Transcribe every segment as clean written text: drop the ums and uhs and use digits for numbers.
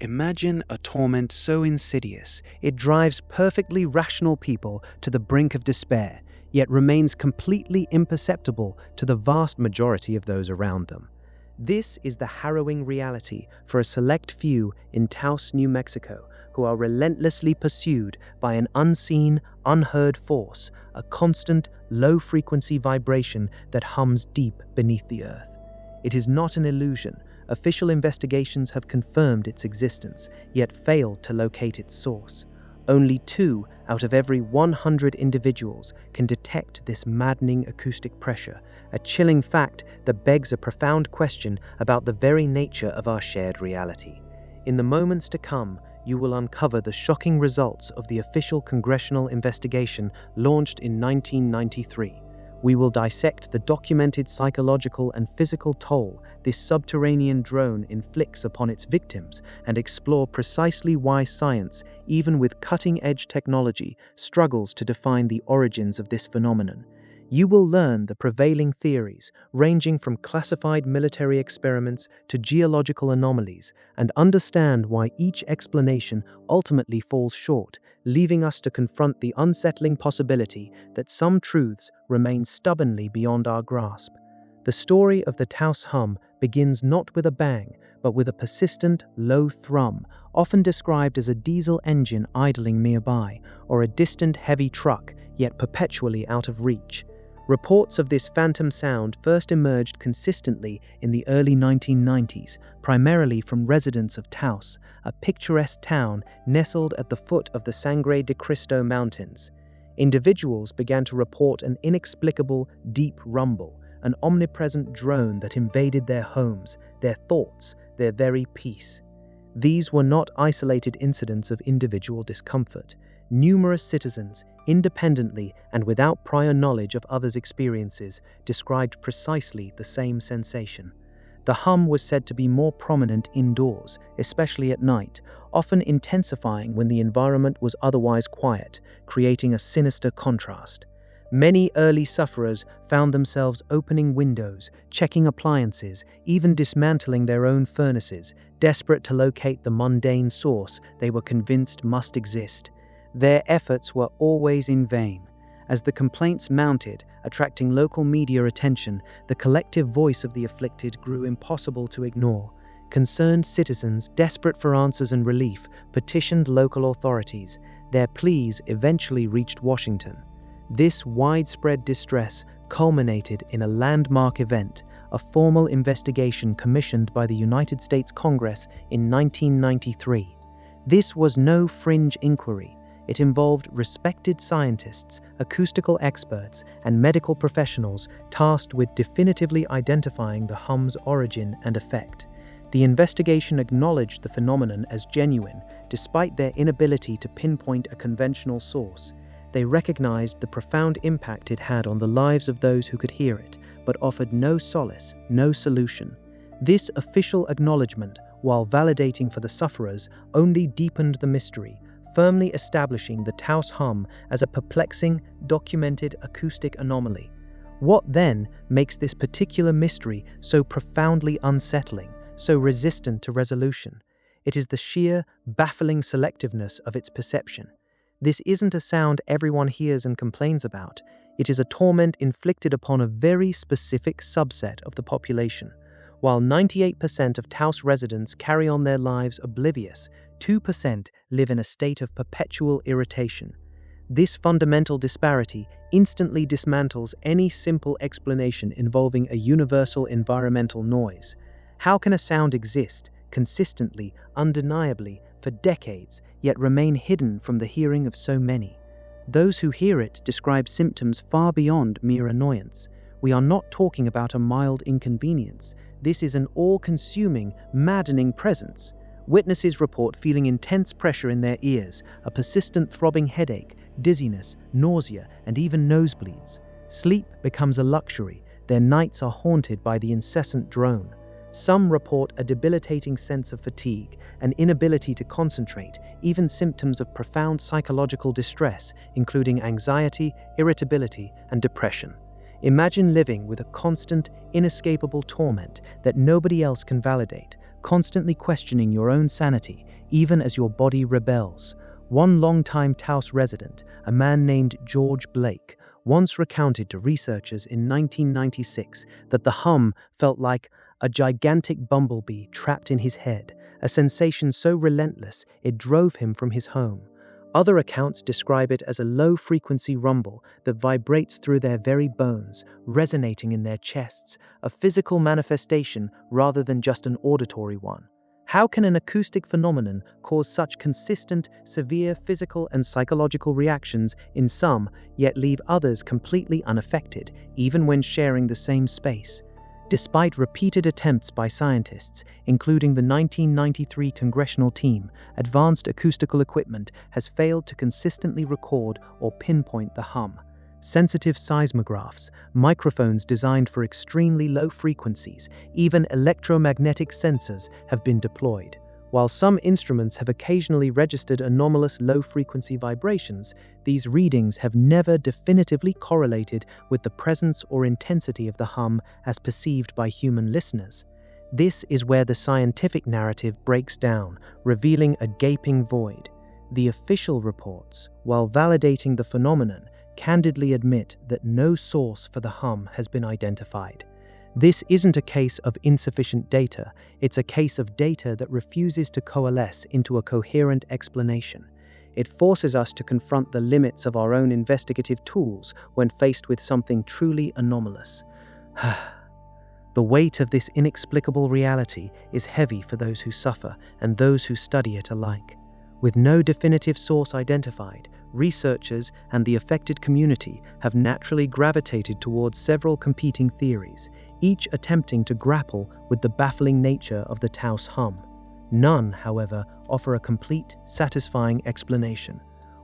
Imagine a torment so insidious, it drives perfectly rational people to the brink of despair, yet remains completely imperceptible to the vast majority of those around them. This is the harrowing reality for a select few in Taos, New Mexico, who are relentlessly pursued by an unseen, unheard force, a constant, low-frequency vibration that hums deep beneath the earth. It is not an illusion. Official investigations have confirmed its existence, yet failed to locate its source. Only 2 out of every 100 individuals can detect this maddening acoustic pressure, a chilling fact that begs a profound question about the very nature of our shared reality. In the moments to come, you will uncover the shocking results of the official congressional investigation launched in 1993. We will dissect the documented psychological and physical toll this subterranean drone inflicts upon its victims and explore precisely why science, even with cutting-edge technology, struggles to define the origins of this phenomenon. You will learn the prevailing theories, ranging from classified military experiments to geological anomalies, and understand why each explanation ultimately falls short, leaving us to confront the unsettling possibility that some truths remain stubbornly beyond our grasp. The story of the Taos Hum begins not with a bang, but with a persistent, low thrum, often described as a diesel engine idling nearby, or a distant heavy truck, yet perpetually out of reach. Reports of this phantom sound first emerged consistently in the early 1990s, primarily from residents of Taos, a picturesque town nestled at the foot of the Sangre de Cristo Mountains. Individuals began to report an inexplicable, deep rumble, an omnipresent drone that invaded their homes, their thoughts, their very peace. These were not isolated incidents of individual discomfort. Numerous citizens, independently and without prior knowledge of others' experiences, described precisely the same sensation. The hum was said to be more prominent indoors, especially at night, often intensifying when the environment was otherwise quiet, creating a sinister contrast. Many early sufferers found themselves opening windows, checking appliances, even dismantling their own furnaces, desperate to locate the mundane source they were convinced must exist. Their efforts were always in vain. As the complaints mounted, attracting local media attention, the collective voice of the afflicted grew impossible to ignore. Concerned citizens, desperate for answers and relief, petitioned local authorities. Their pleas eventually reached Washington. This widespread distress culminated in a landmark event, a formal investigation commissioned by the United States Congress in 1993. This was no fringe inquiry. It involved respected scientists, acoustical experts, and medical professionals tasked with definitively identifying the hum's origin and effect. The investigation acknowledged the phenomenon as genuine, despite their inability to pinpoint a conventional source. They recognized the profound impact it had on the lives of those who could hear it, but offered no solace, no solution. This official acknowledgement, while validating for the sufferers, only deepened the mystery, firmly establishing the Taos Hum as a perplexing, documented acoustic anomaly. What then makes this particular mystery so profoundly unsettling, so resistant to resolution? It is the sheer, baffling selectiveness of its perception. This isn't a sound everyone hears and complains about. It is a torment inflicted upon a very specific subset of the population. While 98% of Taos residents carry on their lives oblivious, 2% live in a state of perpetual irritation. This fundamental disparity instantly dismantles any simple explanation involving a universal environmental noise. How can a sound exist, consistently, undeniably, for decades, yet remain hidden from the hearing of so many? Those who hear it describe symptoms far beyond mere annoyance. We are not talking about a mild inconvenience. This is an all-consuming, maddening presence. Witnesses report feeling intense pressure in their ears, a persistent throbbing headache, dizziness, nausea, and even nosebleeds. Sleep becomes a luxury. Their nights are haunted by the incessant drone. Some report a debilitating sense of fatigue, an inability to concentrate, even symptoms of profound psychological distress, including anxiety, irritability, and depression. Imagine living with a constant, inescapable torment that nobody else can validate, constantly questioning your own sanity, even as your body rebels. One longtime Taos resident, a man named George Blake, once recounted to researchers in 1996 that the hum felt like a gigantic bumblebee trapped in his head, a sensation so relentless it drove him from his home. Other accounts describe it as a low-frequency rumble that vibrates through their very bones, resonating in their chests, a physical manifestation rather than just an auditory one. How can an acoustic phenomenon cause such consistent, severe physical and psychological reactions in some, yet leave others completely unaffected, even when sharing the same space? Despite repeated attempts by scientists, including the 1993 congressional team, advanced acoustical equipment has failed to consistently record or pinpoint the hum. Sensitive seismographs, microphones designed for extremely low frequencies, even electromagnetic sensors have been deployed. While some instruments have occasionally registered anomalous low-frequency vibrations, these readings have never definitively correlated with the presence or intensity of the hum as perceived by human listeners. This is where the scientific narrative breaks down, revealing a gaping void. The official reports, while validating the phenomenon, candidly admit that no source for the hum has been identified. This isn't a case of insufficient data, it's a case of data that refuses to coalesce into a coherent explanation. It forces us to confront the limits of our own investigative tools when faced with something truly anomalous. The weight of this inexplicable reality is heavy for those who suffer and those who study it alike. With no definitive source identified, researchers and the affected community have naturally gravitated towards several competing theories, each attempting to grapple with the baffling nature of the Taos hum. None, however, offer a complete, satisfying explanation.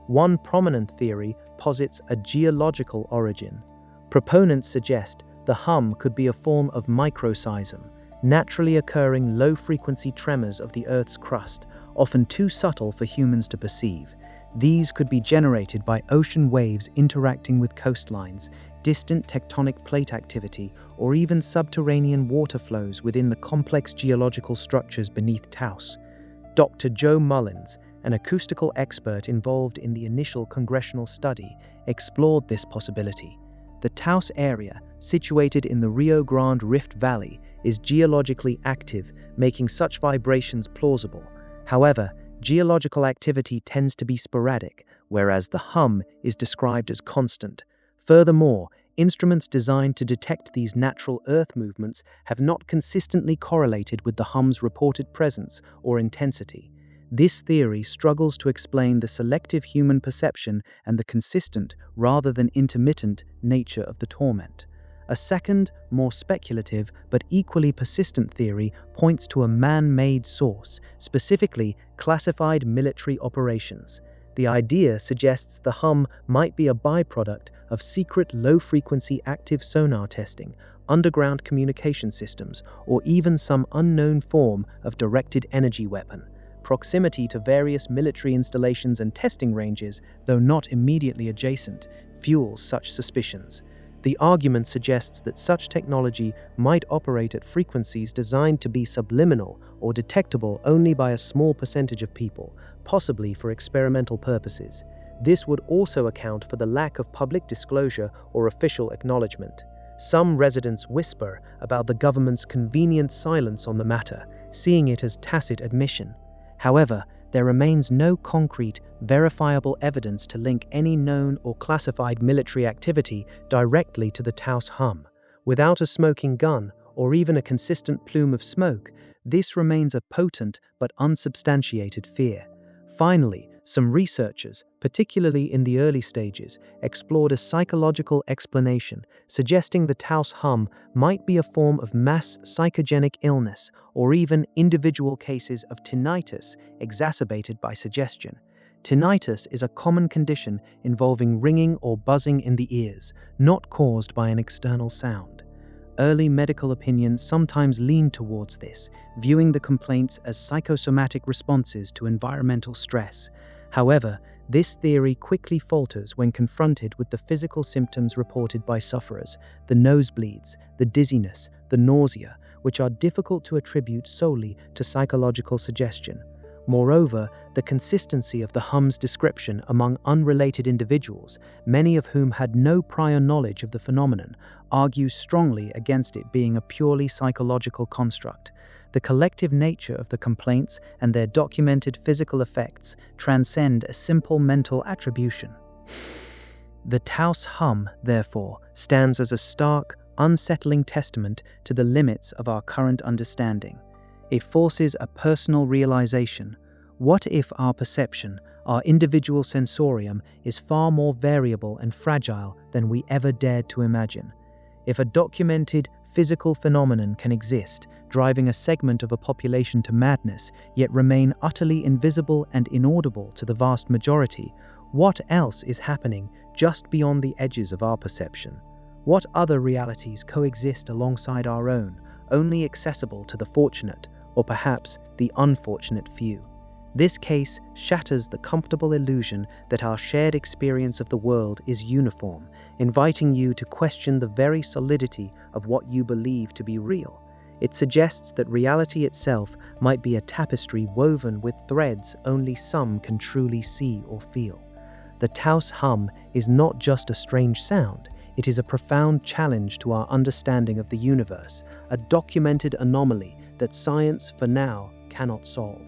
One prominent theory posits a geological origin. Proponents suggest the hum could be a form of microseism, naturally occurring low-frequency tremors of the Earth's crust, often too subtle for humans to perceive. These could be generated by ocean waves interacting with coastlines, distant tectonic plate activity, or even subterranean water flows within the complex geological structures beneath Taos. Dr. Joe Mullins, an acoustical expert involved in the initial congressional study, explored this possibility. The Taos area, situated in the Rio Grande Rift Valley, is geologically active, making such vibrations plausible. However, geological activity tends to be sporadic, whereas the hum is described as constant. Furthermore, instruments designed to detect these natural Earth movements have not consistently correlated with the hum's reported presence or intensity. This theory struggles to explain the selective human perception and the consistent, rather than intermittent, nature of the torment. A second, more speculative but equally persistent theory points to a man-made source, specifically classified military operations. The idea suggests the hum might be a byproduct of secret low-frequency active sonar testing, underground communication systems, or even some unknown form of directed energy weapon. Proximity to various military installations and testing ranges, though not immediately adjacent, fuels such suspicions. The argument suggests that such technology might operate at frequencies designed to be subliminal or detectable only by a small percentage of people, possibly for experimental purposes. This would also account for the lack of public disclosure or official acknowledgement. Some residents whisper about the government's convenient silence on the matter, seeing it as tacit admission. However, there remains no concrete, verifiable evidence to link any known or classified military activity directly to the Taos hum. Without a smoking gun, or even a consistent plume of smoke, this remains a potent but unsubstantiated fear. Finally, some researchers, particularly in the early stages, explored a psychological explanation, suggesting the Taos hum might be a form of mass psychogenic illness or even individual cases of tinnitus exacerbated by suggestion. Tinnitus is a common condition involving ringing or buzzing in the ears, not caused by an external sound. Early medical opinions sometimes lean towards this, viewing the complaints as psychosomatic responses to environmental stress. However, this theory quickly falters when confronted with the physical symptoms reported by sufferers, the nosebleeds, the dizziness, the nausea, which are difficult to attribute solely to psychological suggestion. Moreover, the consistency of the Hum's description among unrelated individuals, many of whom had no prior knowledge of the phenomenon, argues strongly against it being a purely psychological construct. The collective nature of the complaints and their documented physical effects transcend a simple mental attribution. The Taos Hum, therefore, stands as a stark, unsettling testament to the limits of our current understanding. It forces a personal realization. What if our perception, our individual sensorium, is far more variable and fragile than we ever dared to imagine? If a documented, physical phenomenon can exist, driving a segment of a population to madness, yet remain utterly invisible and inaudible to the vast majority, what else is happening just beyond the edges of our perception? What other realities coexist alongside our own, only accessible to the fortunate, or perhaps the unfortunate few? This case shatters the comfortable illusion that our shared experience of the world is uniform, inviting you to question the very solidity of what you believe to be real. It suggests that reality itself might be a tapestry woven with threads only some can truly see or feel. The Taos Hum is not just a strange sound, it is a profound challenge to our understanding of the universe, a documented anomaly that science, for now, cannot solve.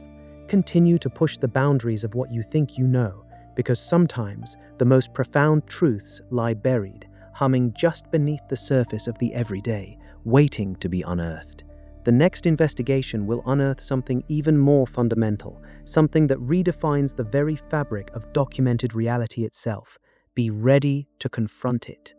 Continue to push the boundaries of what you think you know, because sometimes the most profound truths lie buried, humming just beneath the surface of the everyday, waiting to be unearthed. The next investigation will unearth something even more fundamental, something that redefines the very fabric of documented reality itself. Be ready to confront it.